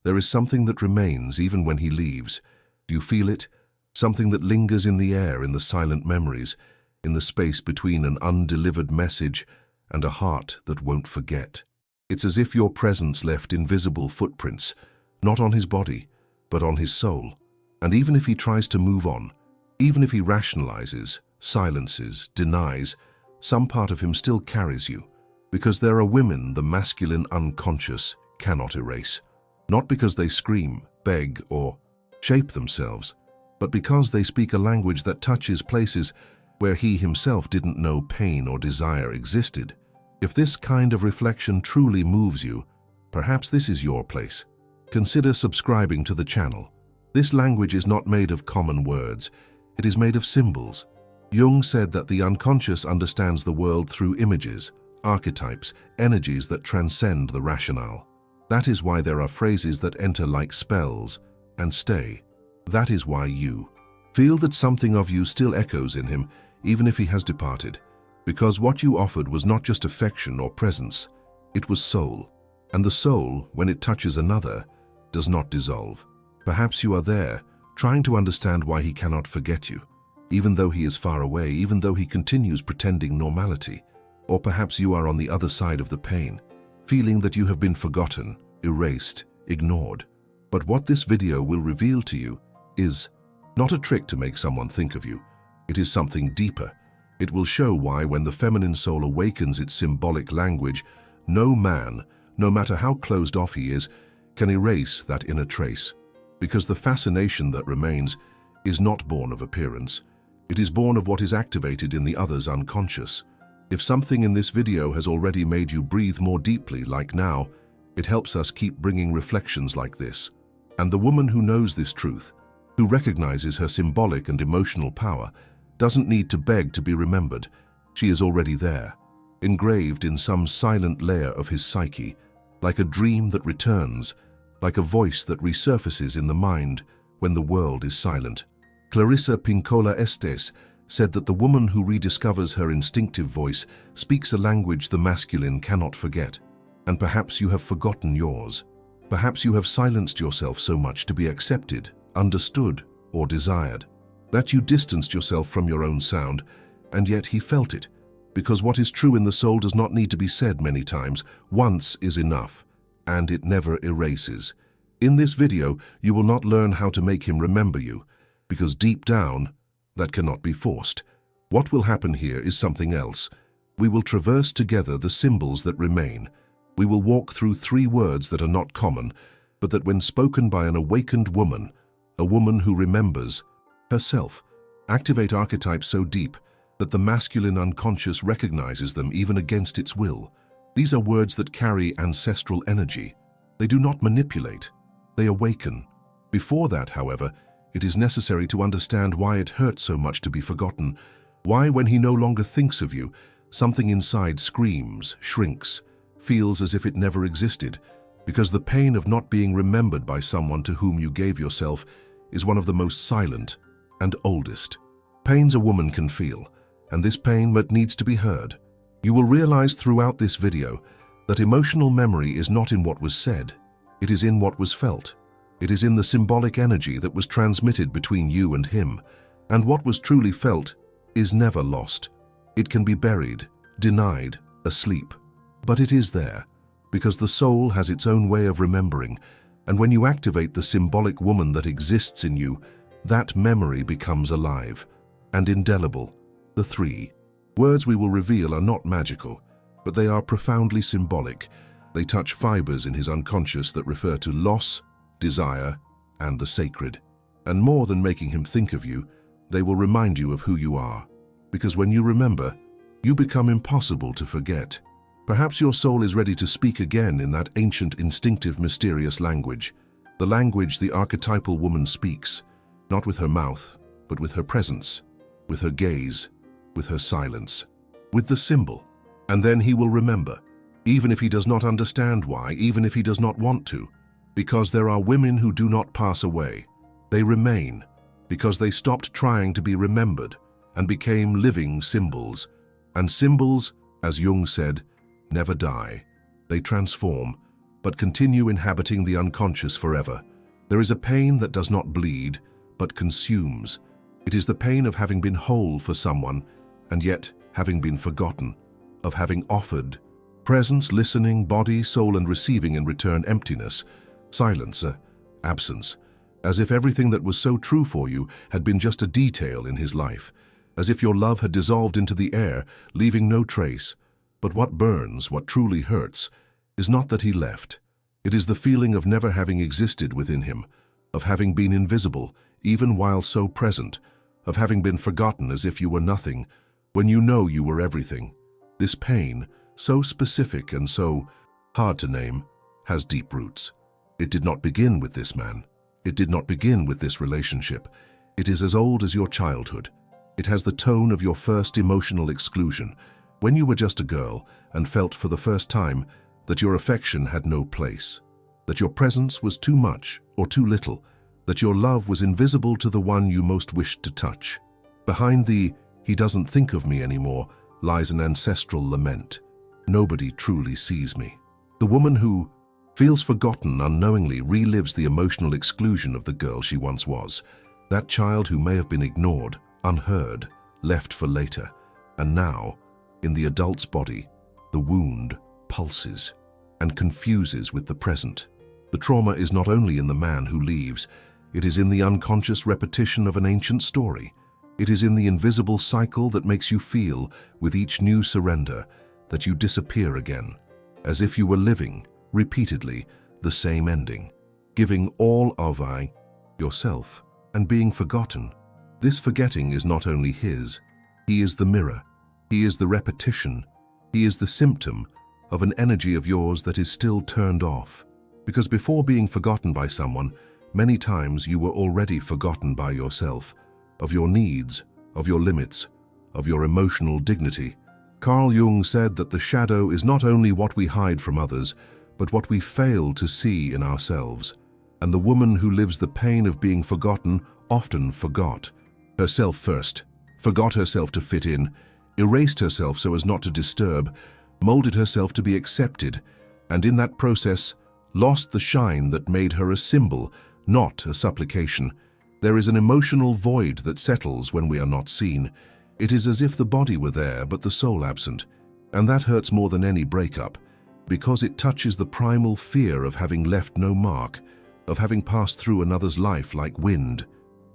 There is something that remains even when he leaves. Do you feel it? Something that lingers in the air, in the silent memories, in the space between an undelivered message and a heart that won't forget. It's as if your presence left invisible footprints, not on his body, but on his soul. And even if he tries to move on, even if he rationalizes, silences, denies, some part of him still carries you. Because there are women the masculine unconscious cannot erase. Not because they scream, beg, or shape themselves, but because they speak a language that touches places where he himself didn't know pain or desire existed. If this kind of reflection truly moves you, perhaps this is your place. Consider subscribing to the channel. This language is not made of common words, it is made of symbols. Jung said that the unconscious understands the world through images, archetypes, energies that transcend the rationale. That is why there are phrases that enter like spells and stay. That is why you feel that something of you still echoes in him, even if he has departed. Because what you offered was not just affection or presence, it was soul. And the soul, when it touches another, does not dissolve. Perhaps you are there, trying to understand why he cannot forget you, even though he is far away, even though he continues pretending normality. Or perhaps you are on the other side of the pain, feeling that you have been forgotten, erased, ignored. But what this video will reveal to you is not a trick to make someone think of you. It is something deeper. It will show why, when the feminine soul awakens its symbolic language, no man, no matter how closed off he is, can erase that inner trace. Because the fascination that remains is not born of appearance. It is born of what is activated in the other's unconscious. If something in this video has already made you breathe more deeply, like now, it helps us keep bringing reflections like this. And the woman who knows this truth, who recognizes her symbolic and emotional power, doesn't need to beg to be remembered. She is already there, engraved in some silent layer of his psyche, like a dream that returns, like a voice that resurfaces in the mind when the world is silent. Clarissa Pinkola Estes said that the woman who rediscovers her instinctive voice speaks a language the masculine cannot forget. And perhaps you have forgotten yours. Perhaps you have silenced yourself so much to be accepted, understood, or desired, that you distanced yourself from your own sound, and yet he felt it. Because what is true in the soul does not need to be said many times. Once is enough, and it never erases. In this video, you will not learn how to make him remember you, because deep down, that cannot be forced. What will happen here is something else. We will traverse together the symbols that remain. We will walk through 3 words that are not common, but that when spoken by an awakened woman, a woman who remembers herself, activate archetypes so deep that the masculine unconscious recognizes them even against its will. These are words that carry ancestral energy. They do not manipulate, they awaken. Before that, however, it is necessary to understand why it hurts so much to be forgotten, why when he no longer thinks of you, something inside screams, shrinks, feels as if it never existed, because the pain of not being remembered by someone to whom you gave yourself is one of the most silent and oldest pains a woman can feel, and this pain needs to be heard. You will realize throughout this video that emotional memory is not in what was said, it is in what was felt. It is in the symbolic energy that was transmitted between you and him, and what was truly felt is never lost. It can be buried, denied, asleep, but it is there, because the soul has its own way of remembering, and when you activate the symbolic woman that exists in you, that memory becomes alive and indelible. The 3 words we will reveal are not magical, but they are profoundly symbolic. They touch fibers in his unconscious that refer to loss, desire, and the sacred. And more than making him think of you, they will remind you of who you are. Because when you remember, you become impossible to forget. Perhaps your soul is ready to speak again in that ancient, instinctive, mysterious language. The language the archetypal woman speaks, not with her mouth, but with her presence, with her gaze, with her silence, with the symbol. And then he will remember, even if he does not understand why, even if he does not want to. Because there are women who do not pass away. They remain, because they stopped trying to be remembered and became living symbols. And symbols, as Jung said, never die. They transform. but continue inhabiting the unconscious forever. There is a pain that does not bleed, but consumes. It is the pain of having been whole for someone, and yet having been forgotten, of having offered presence, listening, body, soul, and receiving in return emptiness, silence, absence, as if everything that was so true for you had been just a detail in his life, as if your love had dissolved into the air, leaving no trace. But what burns, what truly hurts, is not that he left. It is the feeling of never having existed within him, of having been invisible, even while so present, of having been forgotten as if you were nothing, when you know you were everything. This pain, so specific and so hard to name, has deep roots. It did not begin with this man. It did not begin with this relationship. It is as old as your childhood. It has the tone of your first emotional exclusion, when you were just a girl and felt for the first time that your affection had no place, that your presence was too much or too little, that your love was invisible to the one you most wished to touch. Behind the "he doesn't think of me anymore" lies an ancestral lament. Nobody truly sees me. The woman who feels forgotten unknowingly relives the emotional exclusion of the girl she once was, that child who may have been ignored, unheard, left for later, and now, in the adult's body, the wound pulses and confuses with the present. The trauma is not only in the man who leaves, it is in the unconscious repetition of an ancient story. It is in the invisible cycle that makes you feel, with each new surrender, that you disappear again, as if you were living, repeatedly, the same ending, giving all of yourself, and being forgotten. This forgetting is not only his. He is the mirror. He is the repetition. He is the symptom of an energy of yours that is still turned off. Because before being forgotten by someone, many times you were already forgotten by yourself, of your needs, of your limits, of your emotional dignity. Carl Jung said that the shadow is not only what we hide from others, but what we fail to see in ourselves. And the woman who lives the pain of being forgotten often forgot herself first, forgot herself to fit in, erased herself so as not to disturb, molded herself to be accepted, and in that process lost the shine that made her a symbol, not a supplication. There is an emotional void that settles when we are not seen. It is as if the body were there but the soul absent, and that hurts more than any breakup, because it touches the primal fear of having left no mark, of having passed through another's life like wind,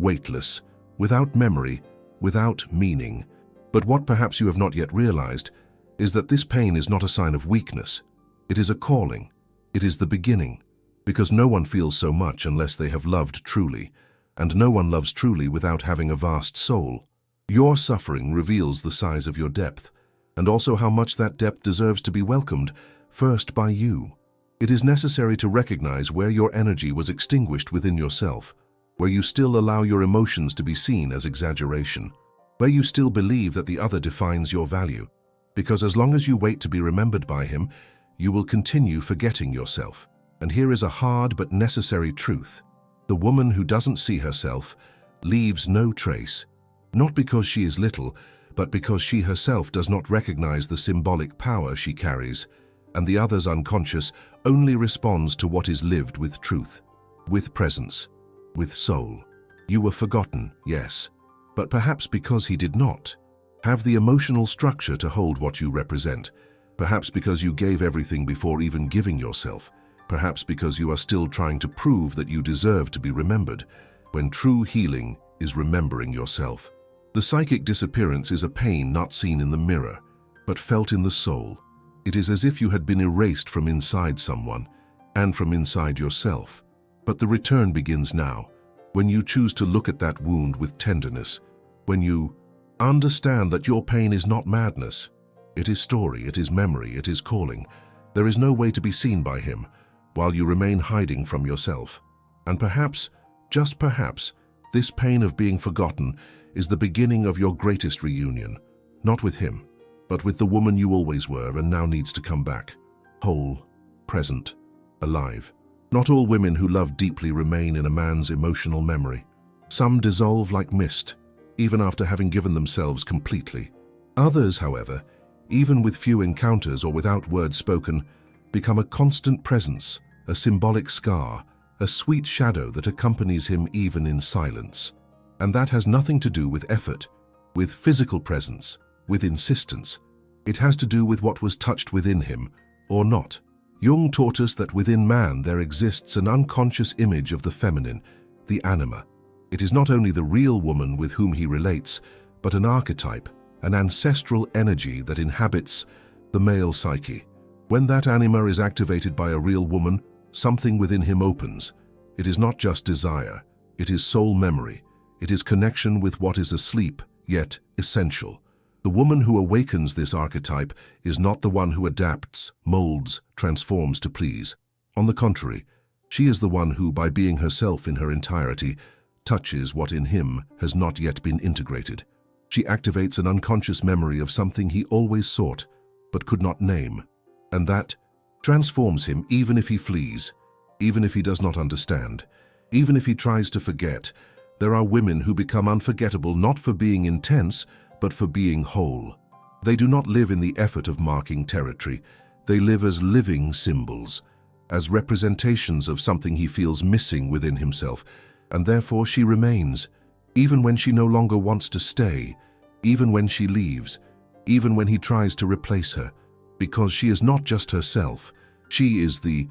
weightless, without memory, without meaning. But what perhaps you have not yet realized is that this pain is not a sign of weakness. It is a calling. It is the beginning, because no one feels so much unless they have loved truly, and no one loves truly without having a vast soul. Your suffering reveals the size of your depth, and also how much that depth deserves to be welcomed, first by you. It is necessary to recognize where your energy was extinguished within yourself, where you still allow your emotions to be seen as exaggeration, where you still believe that the other defines your value, because as long as you wait to be remembered by him, you will continue forgetting yourself. And here is a hard but necessary truth. The woman who doesn't see herself leaves no trace, not because she is little, but because she herself does not recognize the symbolic power she carries, and the other's unconscious only responds to what is lived with truth, with presence, with soul. You were forgotten, yes, but perhaps because he did not have the emotional structure to hold what you represent, perhaps because you gave everything before even giving yourself, perhaps because you are still trying to prove that you deserve to be remembered, when true healing is remembering yourself. The psychic disappearance is a pain not seen in the mirror, but felt in the soul. It is as if you had been erased from inside someone and from inside yourself. But the return begins now, when you choose to look at that wound with tenderness, when you understand that your pain is not madness. It is story, it is memory, it is calling. There is no way to be seen by him, while you remain hiding from yourself. And perhaps, just perhaps, this pain of being forgotten is the beginning of your greatest reunion, not with him, but with the woman you always were and now needs to come back, whole, present, alive. Not all women who love deeply remain in a man's emotional memory. Some dissolve like mist, even after having given themselves completely. Others, however, even with few encounters or without words spoken, become a constant presence, a symbolic scar, a sweet shadow that accompanies him even in silence. And that has nothing to do with effort, with physical presence, with insistence. It has to do with what was touched within him, or not. Jung taught us that within man there exists an unconscious image of the feminine, the anima. It is not only the real woman with whom he relates, but an archetype, an ancestral energy that inhabits the male psyche. When that anima is activated by a real woman, something within him opens. It is not just desire, it is soul memory. It is connection with what is asleep, yet essential. The woman who awakens this archetype is not the one who adapts, molds, transforms to please. On the contrary, she is the one who, by being herself in her entirety, touches what in him has not yet been integrated. She activates an unconscious memory of something he always sought, but could not name. And that transforms him even if he flees, even if he does not understand, even if he tries to forget. There are women who become unforgettable not for being intense, but for being whole. They do not live in the effort of marking territory. They live as living symbols, as representations of something he feels missing within himself, and therefore she remains, even when she no longer wants to stay, even when she leaves, even when he tries to replace her, because she is not just herself. She is the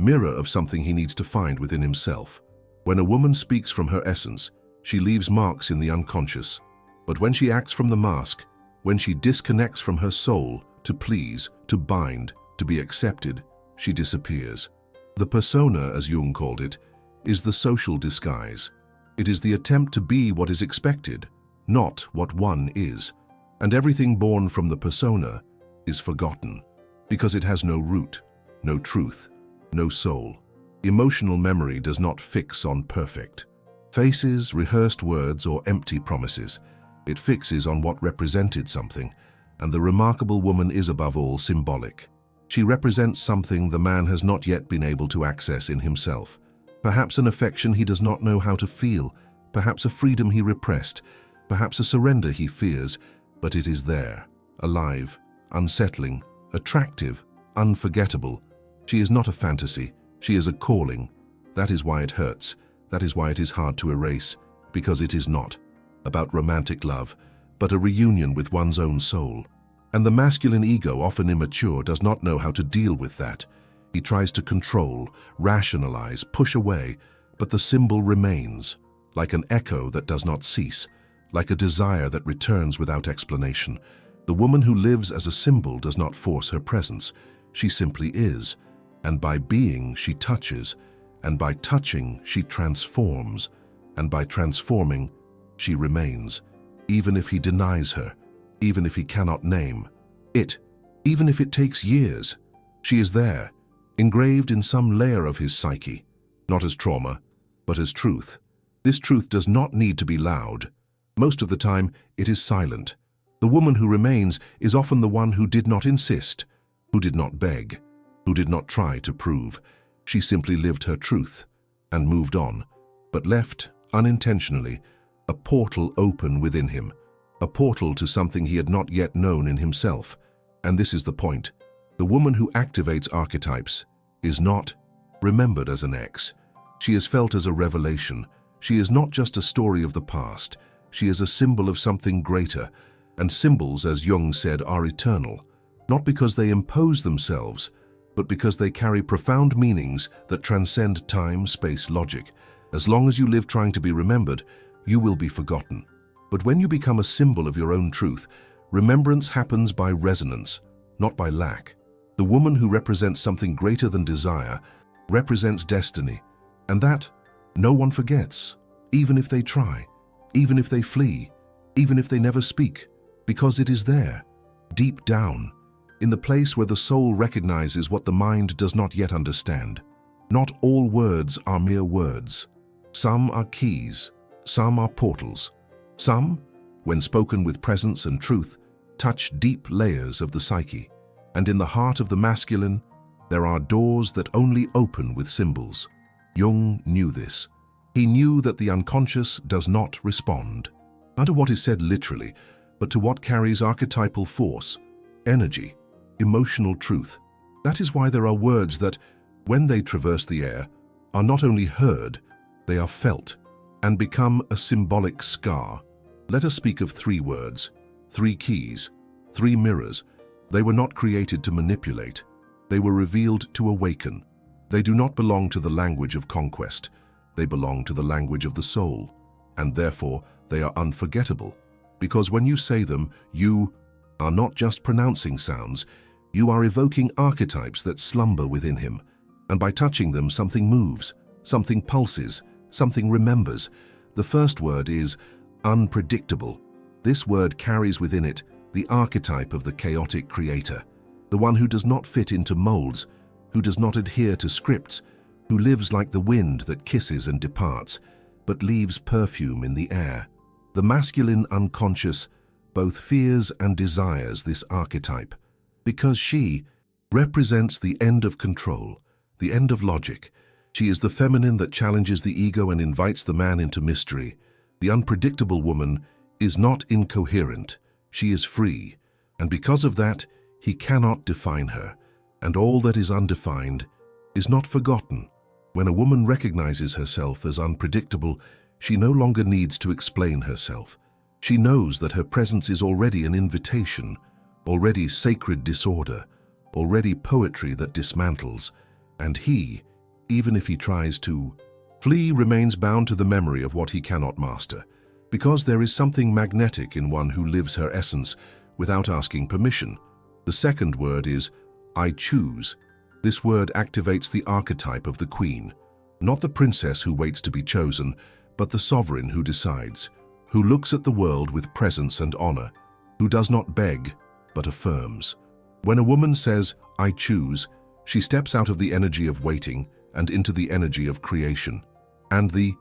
mirror of something he needs to find within himself. When a woman speaks from her essence, she leaves marks in the unconscious. But when she acts from the mask, when she disconnects from her soul to please, to bind, to be accepted, she disappears. The persona, as Jung called it, is the social disguise. It is the attempt to be what is expected, not what one is. And everything born from the persona is forgotten, because it has no root, no truth, no soul. Emotional memory does not fix on perfect faces, rehearsed words, or empty promises. It fixes on what represented something, and the remarkable woman is above all symbolic. She represents something the man has not yet been able to access in himself. Perhaps an affection he does not know how to feel, perhaps a freedom he repressed, perhaps a surrender he fears, but it is there, alive, unsettling, attractive, unforgettable. She is not a fantasy, she is a calling. That is why it hurts, that is why it is hard to erase, because it is not about romantic love, but a reunion with one's own soul. And the masculine ego, often immature, does not know how to deal with that. He tries to control, rationalize, push away, but the symbol remains, like an echo that does not cease, like a desire that returns without explanation. The woman who lives as a symbol does not force her presence. She simply is, and by being she touches, and by touching she transforms, and by transforming she remains, even if he denies her, even if he cannot name it, even if it takes years. She is there, engraved in some layer of his psyche, not as trauma, but as truth. This truth does not need to be loud. Most of the time, it is silent. The woman who remains is often the one who did not insist, who did not beg, who did not try to prove. She simply lived her truth and moved on, but left, unintentionally, a portal open within him, a portal to something he had not yet known in himself. And this is the point. The woman who activates archetypes is not remembered as an ex. She is felt as a revelation. She is not just a story of the past. She is a symbol of something greater. And symbols, as Jung said, are eternal, not because they impose themselves, but because they carry profound meanings that transcend time, space, logic. As long as you live trying to be remembered, you will be forgotten. But when you become a symbol of your own truth, remembrance happens by resonance, not by lack. The woman who represents something greater than desire represents destiny, and that no one forgets, even if they try, even if they flee, even if they never speak, because it is there, deep down, in the place where the soul recognizes what the mind does not yet understand. Not all words are mere words. Some are keys, some are portals. Some, when spoken with presence and truth, touch deep layers of the psyche. And in the heart of the masculine, there are doors that only open with symbols. Jung knew this. He knew that the unconscious does not respond, not to what is said literally, but to what carries archetypal force, energy, emotional truth. That is why there are words that, when they traverse the air, are not only heard, they are felt, and become a symbolic scar. Let us speak of 3 words, 3 keys, 3 mirrors. They were not created to manipulate. They were revealed to awaken. They do not belong to the language of conquest. They belong to the language of the soul, and therefore they are unforgettable. Because when you say them, you are not just pronouncing sounds, you are evoking archetypes that slumber within him. And by touching them, something moves, something pulses, something remembers. The first word is unpredictable. This word carries within it the archetype of the chaotic creator, the one who does not fit into molds, who does not adhere to scripts, who lives like the wind that kisses and departs, but leaves perfume in the air. The masculine unconscious both fears and desires this archetype, because she represents the end of control, the end of logic. She is the feminine that challenges the ego and invites the man into mystery. The unpredictable woman is not incoherent, she is free, and because of that, he cannot define her, and all that is undefined is not forgotten. When a woman recognizes herself as unpredictable, she no longer needs to explain herself. She knows that her presence is already an invitation, already sacred disorder, already poetry that dismantles, and he, even if he tries to flee, remains bound to the memory of what he cannot master, because there is something magnetic in one who lives her essence without asking permission. The second word is I choose. This word activates the archetype of the queen, not the princess who waits to be chosen, but the sovereign who decides, who looks at the world with presence and honor, who does not beg, but affirms. When a woman says, I choose, she steps out of the energy of waiting and into the energy of creation. And the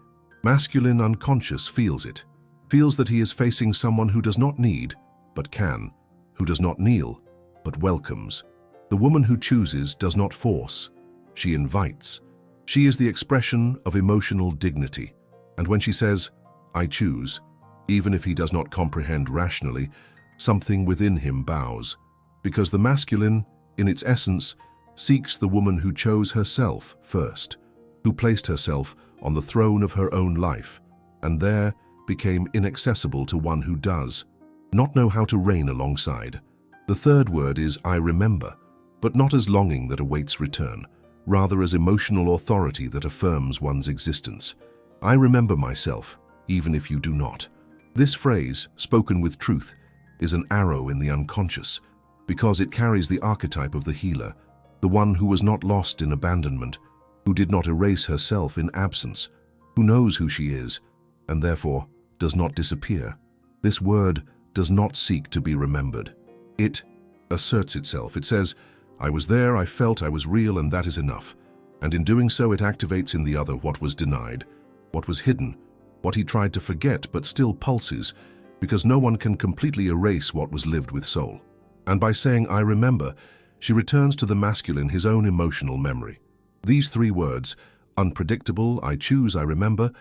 masculine unconscious feels it, feels that he is facing someone who does not need, but can, who does not kneel, but welcomes. The woman who chooses does not force, she invites. She is the expression of emotional dignity. And when she says, I choose, even if he does not comprehend rationally, something within him bows, because the masculine, in its essence, seeks the woman who chose herself first, who placed herself on the throne of her own life, and there became inaccessible to one who does not know how to reign alongside. The third word is I remember, but not as longing that awaits return, rather as emotional authority that affirms one's existence. I remember myself, even if you do not. This phrase, spoken with truth, is an arrow in the unconscious, because it carries the archetype of the healer, the one who was not lost in abandonment, who did not erase herself in absence, who knows who she is, and therefore does not disappear. This word does not seek to be remembered. It asserts itself. It says, I was there, I felt, I was real, and that is enough. And in doing so, it activates in the other what was denied, what was hidden, what he tried to forget but still pulses, because no one can completely erase what was lived with soul. And by saying, I remember, she returns to the masculine his own emotional memory. These 3 words, unpredictable, I choose, I remember,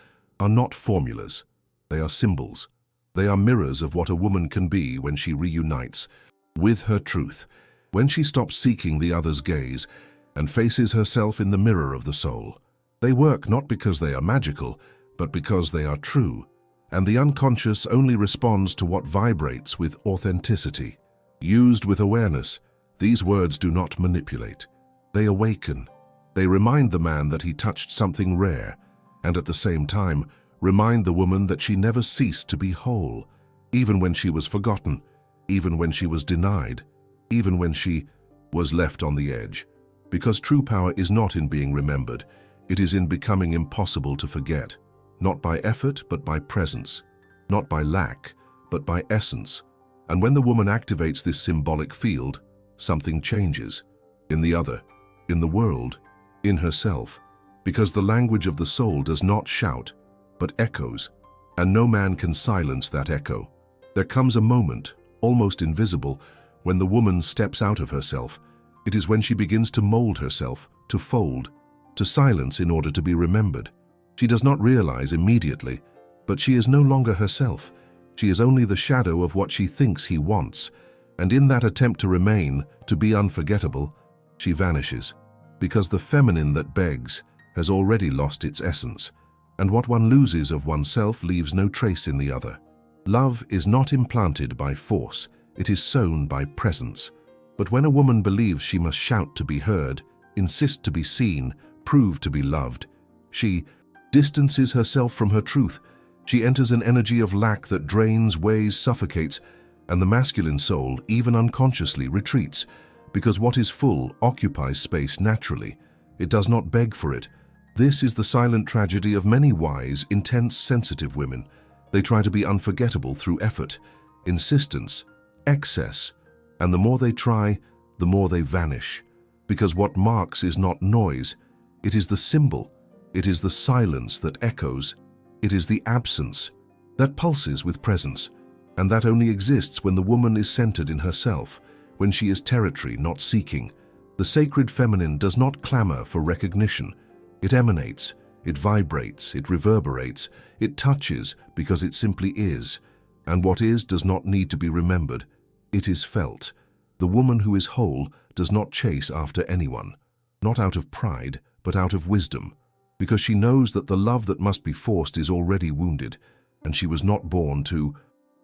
are not formulas. They are symbols. They are mirrors of what a woman can be when she reunites with her truth, when she stops seeking the other's gaze and faces herself in the mirror of the soul. They work not because they are magical, but because they are true, and the unconscious only responds to what vibrates with authenticity. Used with awareness, these words do not manipulate. They awaken. They remind the man that he touched something rare, and at the same time, remind the woman that she never ceased to be whole, even when she was forgotten, even when she was denied, even when she was left on the edge. Because true power is not in being remembered, it is in becoming impossible to forget, not by effort but by presence, not by lack but by essence. And when the woman activates this symbolic field, something changes, in the other, in the world, in herself, because the language of the soul does not shout, but echoes, and no man can silence that echo. There comes a moment, almost invisible, when the woman steps out of herself. It is when she begins to mold herself, to fold, to silence in order to be remembered. She does not realize immediately, but she is no longer herself. She is only the shadow of what she thinks he wants, and in that attempt to remain, to be unforgettable, She vanishes, because the feminine that begs has already lost its essence, and what one loses of oneself leaves no trace in the other. Love is not implanted by force, it is sown by presence. But when a woman believes she must shout to be heard, insist to be seen, prove to be loved, she distances herself from her truth. She enters an energy of lack that drains, weighs, suffocates, and the masculine soul, even unconsciously, retreats, because what is full occupies space naturally. It does not beg for it. This is the silent tragedy of many wise, intense, sensitive women. They try to be unforgettable through effort, insistence, excess, and the more they try, the more they vanish. Because what marks is not noise, it is the symbol, it is the silence that echoes, it is the absence that pulses with presence, and that only exists when the woman is centered in herself, when she is territory, not seeking. The sacred feminine does not clamor for recognition. It emanates, it vibrates, it reverberates, it touches because it simply is, and what is does not need to be remembered. It is felt. The woman who is whole does not chase after anyone, not out of pride, but out of wisdom, because she knows that the love that must be forced is already wounded, and she was not born to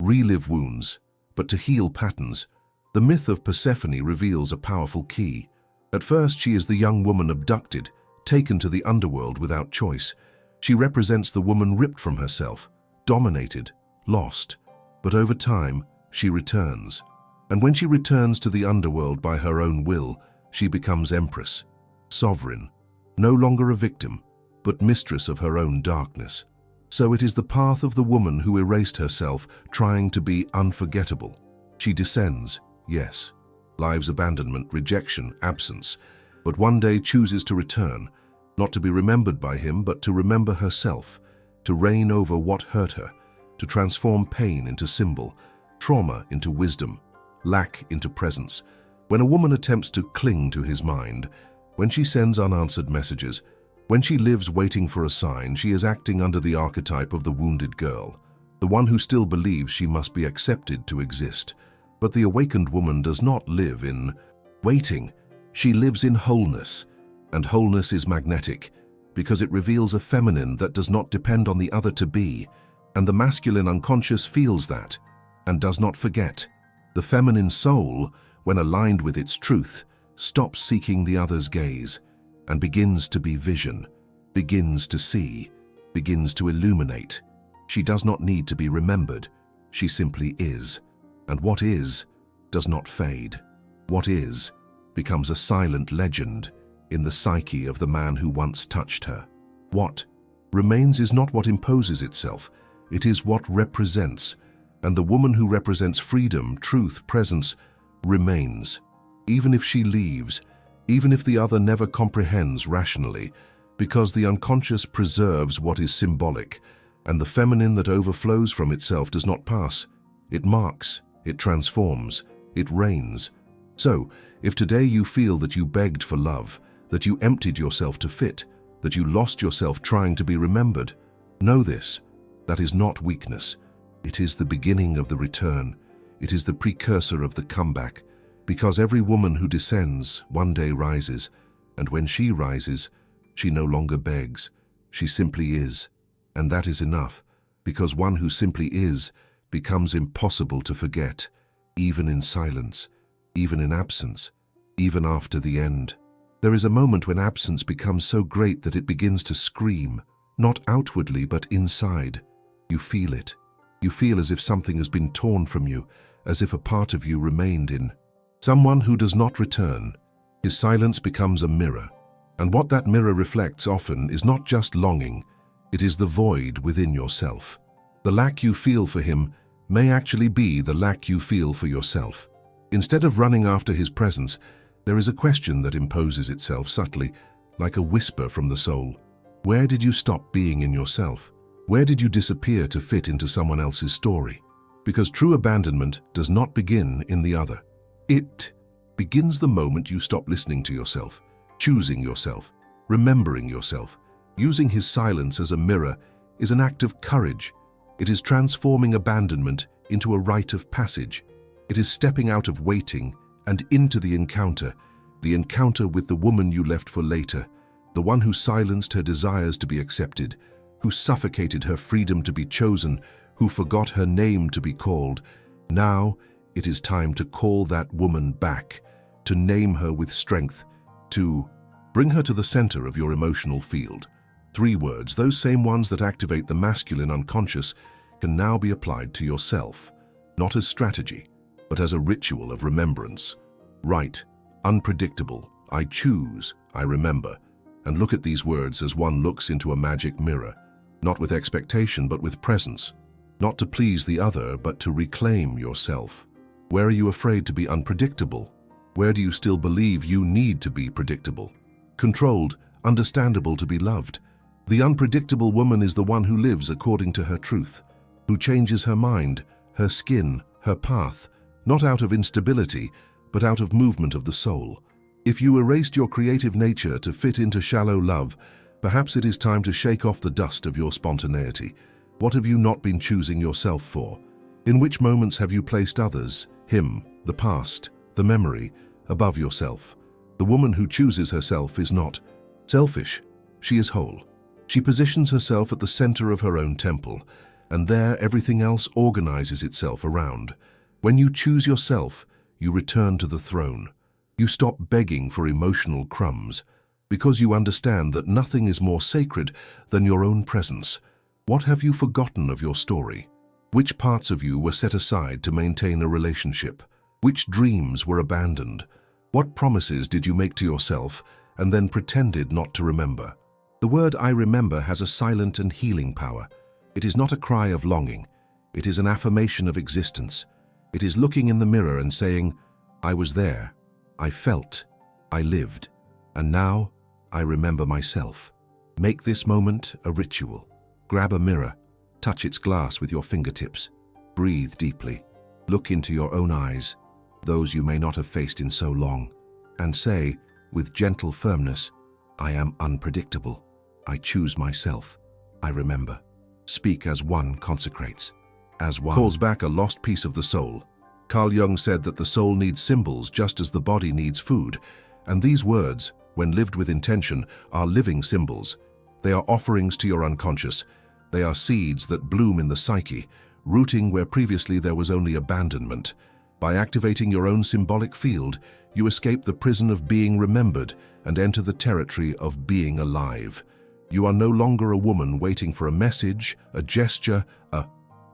relive wounds, but to heal patterns. The myth of Persephone reveals a powerful key. At first, she is the young woman abducted, taken to the underworld without choice. She represents the woman ripped from herself, dominated, lost. But over time, she returns. And when she returns to the underworld by her own will, she becomes empress, sovereign, no longer a victim, but mistress of her own darkness. So it is the path of the woman who erased herself, trying to be unforgettable. She descends, yes, life's abandonment, rejection, absence, but one day chooses to return, not to be remembered by him, but to remember herself, to reign over what hurt her, to transform pain into symbol, trauma into wisdom, lack into presence. When a woman attempts to cling to his mind, when she sends unanswered messages, when she lives waiting for a sign, she is acting under the archetype of the wounded girl, the one who still believes she must be accepted to exist. But the awakened woman does not live in waiting. She lives in wholeness, and wholeness is magnetic, because it reveals a feminine that does not depend on the other to be, and the masculine unconscious feels that, and does not forget. The feminine soul, when aligned with its truth, stops seeking the other's gaze, and begins to be vision, begins to see, begins to illuminate. She does not need to be remembered, she simply is. And what is does not fade. What is becomes a silent legend in the psyche of the man who once touched her. What remains is not what imposes itself, it is what represents, and the woman who represents freedom, truth, presence, remains. Even if she leaves, even if the other never comprehends rationally, because the unconscious preserves what is symbolic, and the feminine that overflows from itself does not pass. It marks, it transforms, it reigns. So, if today you feel that you begged for love, that you emptied yourself to fit, that you lost yourself trying to be remembered, know this, that is not weakness. It is the beginning of the return. It is the precursor of the comeback, because every woman who descends one day rises, and when she rises, she no longer begs, she simply is. And that is enough, because one who simply is becomes impossible to forget, even in silence, even in absence, even after the end. There is a moment when absence becomes so great that it begins to scream, not outwardly but inside. You feel it. You feel as if something has been torn from you, as if a part of you remained in. Someone who does not return, his silence becomes a mirror, and what that mirror reflects often is not just longing, it is the void within yourself. The lack you feel for him may actually be the lack you feel for yourself. Instead of running after his presence, there is a question that imposes itself subtly, like a whisper from the soul. Where did you stop being in yourself? Where did you disappear to fit into someone else's story? Because true abandonment does not begin in the other. It begins the moment you stop listening to yourself, choosing yourself, remembering yourself. Using his silence as a mirror is an act of courage. It is transforming abandonment into a rite of passage. It is stepping out of waiting and into the encounter, the encounter with the woman you left for later, the one who silenced her desires to be accepted, who suffocated her freedom to be chosen, who forgot her name to be called. Now it is time to call that woman back, to name her with strength, to bring her to the center of your emotional field. 3 words, those same ones that activate the masculine unconscious, can now be applied to yourself, not as strategy, but as a ritual of remembrance. Right, unpredictable, I choose, I remember. And look at these words as one looks into a magic mirror, not with expectation but with presence, not to please the other but to reclaim yourself. Where are you afraid to be unpredictable? Where do you still believe you need to be predictable? Controlled, understandable to be loved. The unpredictable woman is the one who lives according to her truth, who changes her mind, her skin, her path, not out of instability, but out of movement of the soul. If you erased your creative nature to fit into shallow love, perhaps it is time to shake off the dust of your spontaneity. What have you not been choosing yourself for? In which moments have you placed others, him, the past, the memory, above yourself? The woman who chooses herself is not selfish, she is whole. She positions herself at the center of her own temple, and there everything else organizes itself around. When you choose yourself, you return to the throne. You stop begging for emotional crumbs, because you understand that nothing is more sacred than your own presence. What have you forgotten of your story? Which parts of you were set aside to maintain a relationship? Which dreams were abandoned? What promises did you make to yourself and then pretended not to remember? The word I remember has a silent and healing power. It is not a cry of longing. It is an affirmation of existence. It is looking in the mirror and saying, I was there. I felt, I lived, and now I remember myself. Make this moment a ritual. Grab a mirror, touch its glass with your fingertips, breathe deeply, look into your own eyes, those you may not have faced in so long, and say, with gentle firmness, I am unpredictable. I choose myself. I remember. Speak as one consecrates, as one calls back a lost piece of the soul. Carl Jung said that the soul needs symbols just as the body needs food, and these words, when lived with intention, are living symbols. They are offerings to your unconscious. They are seeds that bloom in the psyche, rooting where previously there was only abandonment. By activating your own symbolic field, you escape the prison of being remembered and enter the territory of being alive. You are no longer a woman waiting for a message, a gesture, a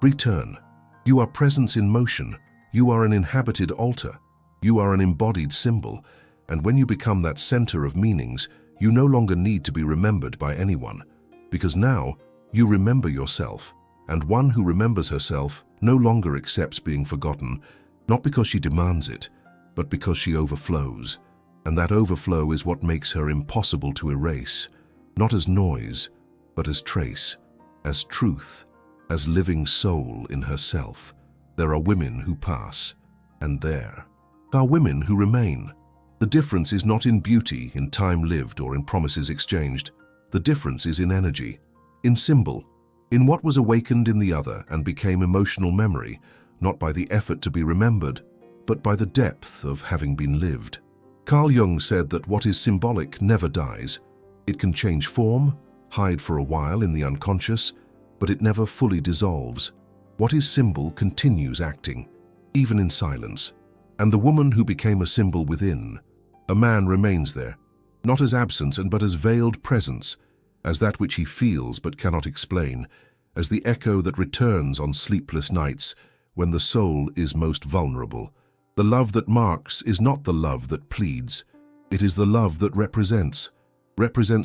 return. You are presence in motion. You are an inhabited altar. You are an embodied symbol. And when you become that center of meanings, you no longer need to be remembered by anyone. Because now, you remember yourself. And one who remembers herself no longer accepts being forgotten, not because she demands it, but because she overflows. And that overflow is what makes her impossible to erase, not as noise, but as trace, as truth, as living soul in herself. There are women who pass, and there are women who remain. The difference is not in beauty, in time lived, or in promises exchanged. The difference is in energy, in symbol, in what was awakened in the other and became emotional memory, not by the effort to be remembered, but by the depth of having been lived. Carl Jung said that what is symbolic never dies. It can change form, hide for a while in the unconscious, but it never fully dissolves. What is symbol continues acting, even in silence. And the woman who became a symbol within, a man remains there, not as absence but as veiled presence, as that which he feels but cannot explain, as the echo that returns on sleepless nights when the soul is most vulnerable. The love that marks is not the love that pleads. It is the love that represents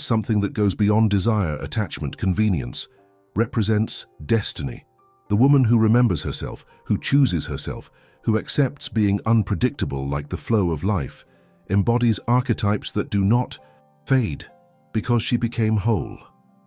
something that goes beyond desire, attachment, convenience, represents destiny. The woman who remembers herself, who chooses herself, who accepts being unpredictable like the flow of life, embodies archetypes that do not fade, because she became whole.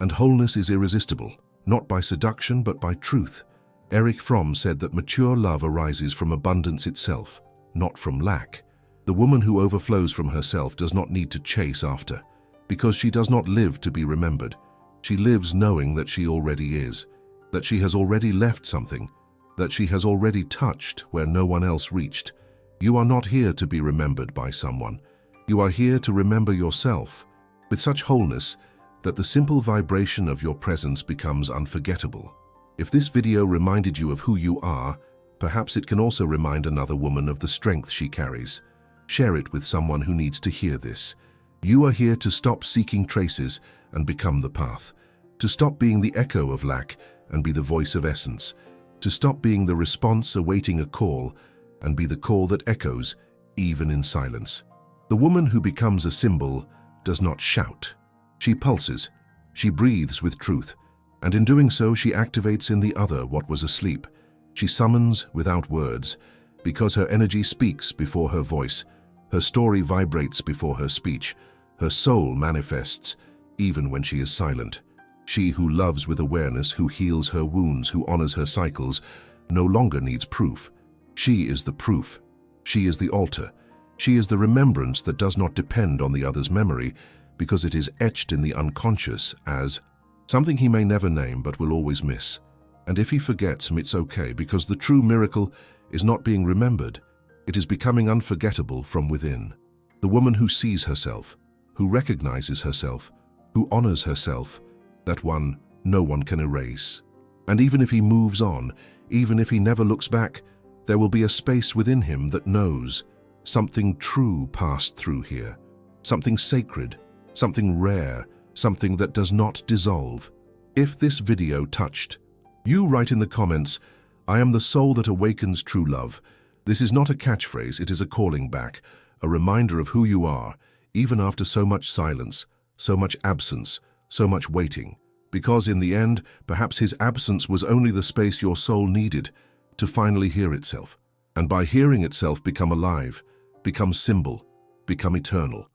And wholeness is irresistible, not by seduction but by truth. Erich Fromm said that mature love arises from abundance itself, not from lack. The woman who overflows from herself does not need to chase after, because she does not live to be remembered. She lives knowing that she already is, that she has already left something, that she has already touched where no one else reached. You are not here to be remembered by someone. You are here to remember yourself with such wholeness that the simple vibration of your presence becomes unforgettable. If this video reminded you of who you are, perhaps it can also remind another woman of the strength she carries. Share it with someone who needs to hear this. You are here to stop seeking traces and become the path. To stop being the echo of lack and be the voice of essence. To stop being the response awaiting a call and be the call that echoes, even in silence. The woman who becomes a symbol does not shout. She pulses, she breathes with truth, and in doing so she activates in the other what was asleep. She summons without words, because her energy speaks before her voice, her story vibrates before her speech, her soul manifests even when she is silent. She who loves with awareness, who heals her wounds, who honors her cycles, no longer needs proof. She is the proof. She is the altar. She is the remembrance that does not depend on the other's memory, because it is etched in the unconscious as something he may never name but will always miss. And if he forgets, it's okay, because the true miracle is not being remembered. It is becoming unforgettable from within. The woman who sees herself, who recognizes herself, who honors herself, that one no one can erase. And even if he moves on, even if he never looks back, there will be a space within him that knows something true passed through here, something sacred, something rare, something that does not dissolve. If this video touched you, write in the comments, "I am the soul that awakens true love." This is not a catchphrase, it is a calling back, a reminder of who you are, even after so much silence, so much absence, so much waiting. Because in the end, perhaps his absence was only the space your soul needed to finally hear itself. And by hearing itself become alive, become symbol, become eternal.